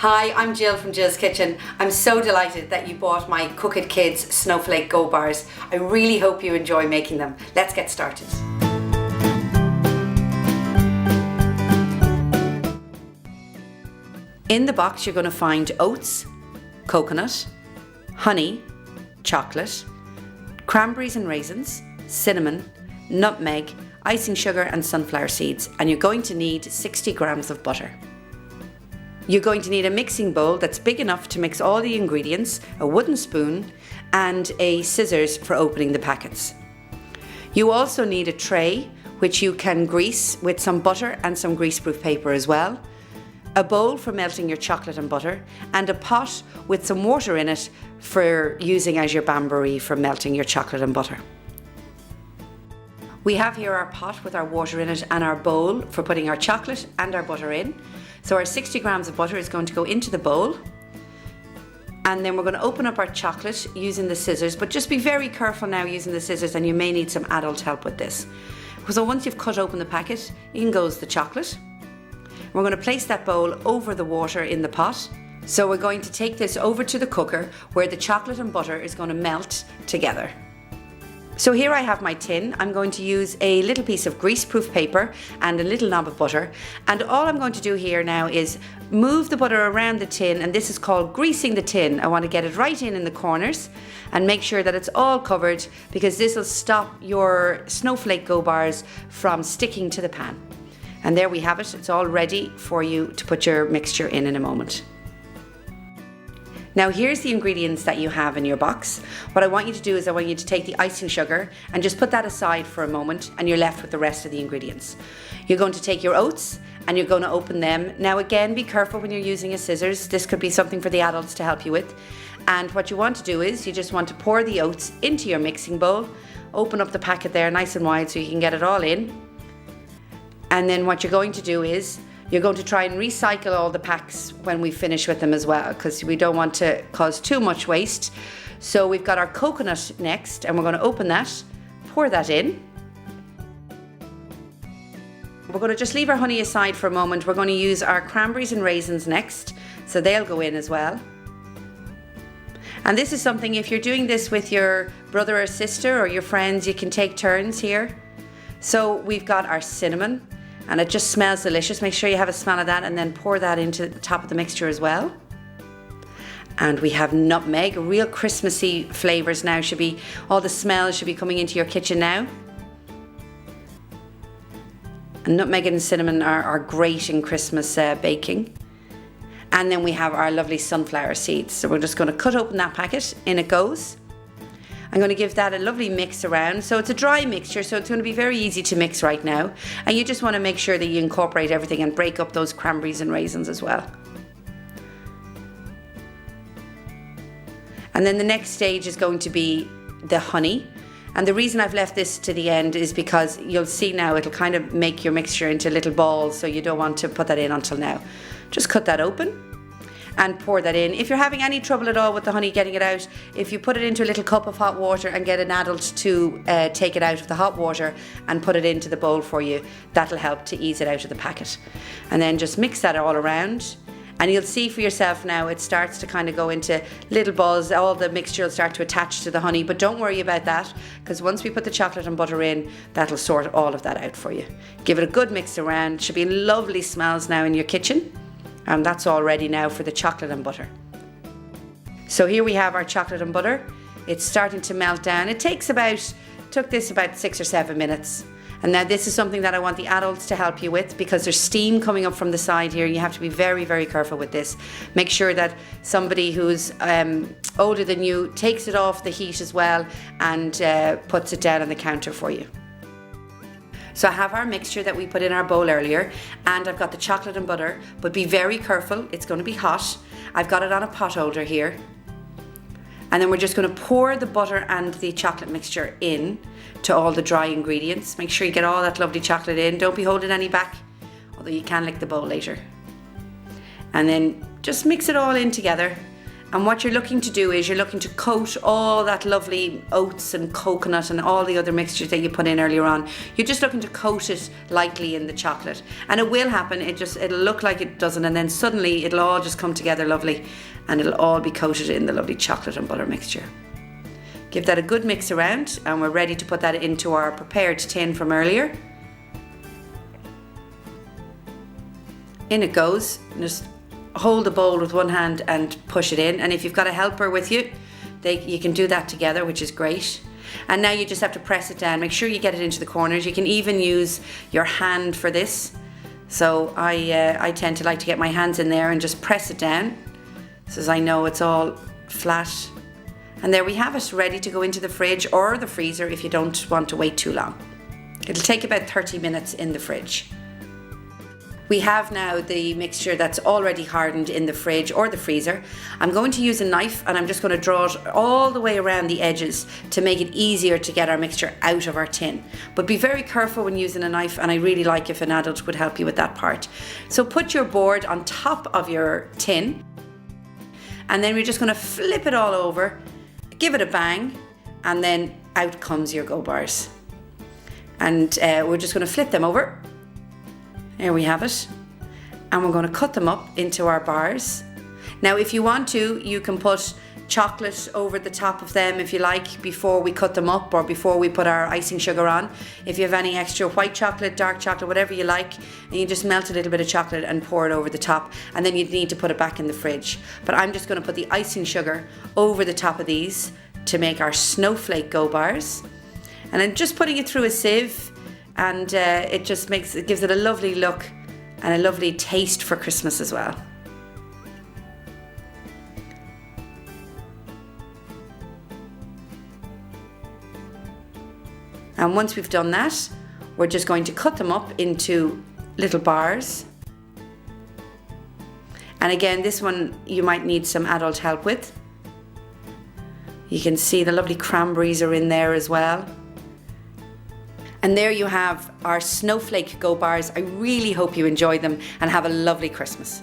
Hi, I'm Jill from Jill's Kitchen. I'm so delighted that you bought my Cook It Kids Snowflake GO bars. I really hope you enjoy making them. Let's get started. In the box you're going to find oats, coconut, honey, chocolate, cranberries and raisins, cinnamon, nutmeg, icing sugar and sunflower seeds, and you're going to need 60 grams of butter. You're going to need a mixing bowl that's big enough to mix all the ingredients, a wooden spoon and a scissors for opening the packets. You also need a tray which you can grease with some butter and some greaseproof paper as well, a bowl for melting your chocolate and butter, and a pot with some water in it for using as your bain-marie for melting your chocolate and butter. We have here our pot with our water in it and our bowl for putting our chocolate and our butter in. So our 60 grams of butter is going to go into the bowl, and then we're going to open up our chocolate using the scissors, but just be very careful now using the scissors, and you may need some adult help with this. So once you've cut open the packet, in goes the chocolate. We're going to place that bowl over the water in the pot. So we're going to take this over to the cooker where the chocolate and butter is going to melt together. So here I have my tin. I'm going to use a little piece of greaseproof paper and a little knob of butter, and all I'm going to do here now is move the butter around the tin, and this is called greasing the tin. I want to get it right in the corners and make sure that it's all covered, because this will stop your Snowflake GO bars from sticking to the pan. And there we have it. It's all ready for you to put your mixture in a moment. Now here's the ingredients that you have in your box. What I want you to do is I want you to take the icing sugar and just put that aside for a moment, and you're left with the rest of the ingredients. You're going to take your oats and you're going to open them. Now again, be careful when you're using a scissors. This could be something for the adults to help you with. And what you want to do is you just want to pour the oats into your mixing bowl, open up the packet there nice and wide so you can get it all in. And then what you're going to do is you're going to try and recycle all the packs when we finish with them as well, because we don't want to cause too much waste. So we've got our coconut next, and we're going to open that, pour that in. We're going to just leave our honey aside for a moment. We're going to use our cranberries and raisins next, so they'll go in as well. And this is something, if you're doing this with your brother or sister or your friends, you can take turns here. So we've got our cinnamon, and it just smells delicious. Make sure you have a smell of that, and then pour that into the top of the mixture as well. And we have nutmeg, real Christmassy flavours now. All the smells should be coming into your kitchen now. And nutmeg and cinnamon are great in Christmas baking. And then we have our lovely sunflower seeds. So we're just going to cut open that packet, in it goes. I'm going to give that a lovely mix around. So it's a dry mixture, so it's going to be very easy to mix right now. And you just want to make sure that you incorporate everything and break up those cranberries and raisins as well. And then the next stage is going to be the honey. And the reason I've left this to the end is because you'll see now it'll kind of make your mixture into little balls, so you don't want to put that in until now. Just cut that open and pour that in. If you're having any trouble at all with the honey getting it out, if you put it into a little cup of hot water and get an adult to take it out of the hot water and put it into the bowl for you, that'll help to ease it out of the packet. And then just mix that all around, and you'll see for yourself now it starts to kind of go into little balls. All the mixture will start to attach to the honey, but don't worry about that, because once we put the chocolate and butter in, that'll sort all of that out for you. Give it a good mix around. Should be lovely smells now in your kitchen. And that's all ready now for the chocolate and butter. So here we have our chocolate and butter. It's starting to melt down. Took this about 6 or 7 minutes. And now this is something that I want the adults to help you with, because there's steam coming up from the side here. You have to be very, very careful with this. Make sure that somebody who's older than you takes it off the heat as well and puts it down on the counter for you. So I have our mixture that we put in our bowl earlier, and I've got the chocolate and butter, but be very careful, it's going to be hot. I've got it on a pot holder here. And then we're just going to pour the butter and the chocolate mixture in to all the dry ingredients. Make sure you get all that lovely chocolate in. Don't be holding any back, although you can lick the bowl later. And then just mix it all in together. And what you're looking to do is you're looking to coat all that lovely oats and coconut and all the other mixtures that you put in earlier on. You're just looking to coat it lightly in the chocolate. And it will happen, it'll look like it doesn't, and then suddenly it'll all just come together lovely and it'll all be coated in the lovely chocolate and butter mixture. Give that a good mix around and we're ready to put that into our prepared tin from earlier. In it goes. Just hold the bowl with one hand and push it in, and if you've got a helper with you, you can do that together, which is great. And now you just have to press it down. Make sure you get it into the corners. You can even use your hand for this. So I tend to like to get my hands in there and just press it down so as I know it's all flat. And there we have it, ready to go into the fridge or the freezer if you don't want to wait too long. It'll take about 30 minutes in the fridge. We have now the mixture that's already hardened in the fridge or the freezer. I'm going to use a knife and I'm just going to draw it all the way around the edges to make it easier to get our mixture out of our tin. But be very careful when using a knife, and I really like if an adult would help you with that part. So put your board on top of your tin and then we're just going to flip it all over, give it a bang, and then out comes your Go bars. And we're just going to flip them over. There we have it. And we're going to cut them up into our bars. Now if you want to, you can put chocolate over the top of them if you like before we cut them up or before we put our icing sugar on. If you have any extra white chocolate, dark chocolate, whatever you like, and you just melt a little bit of chocolate and pour it over the top, and then you'd need to put it back in the fridge. But I'm just going to put the icing sugar over the top of these to make our Snowflake Go bars. And I'm just putting it through a sieve, and it gives it a lovely look and a lovely taste for Christmas as well. And once we've done that, we're just going to cut them up into little bars. And again, this one you might need some adult help with. You can see the lovely cranberries are in there as well. And there you have our Snowflake Go bars. I really hope you enjoy them and have a lovely Christmas.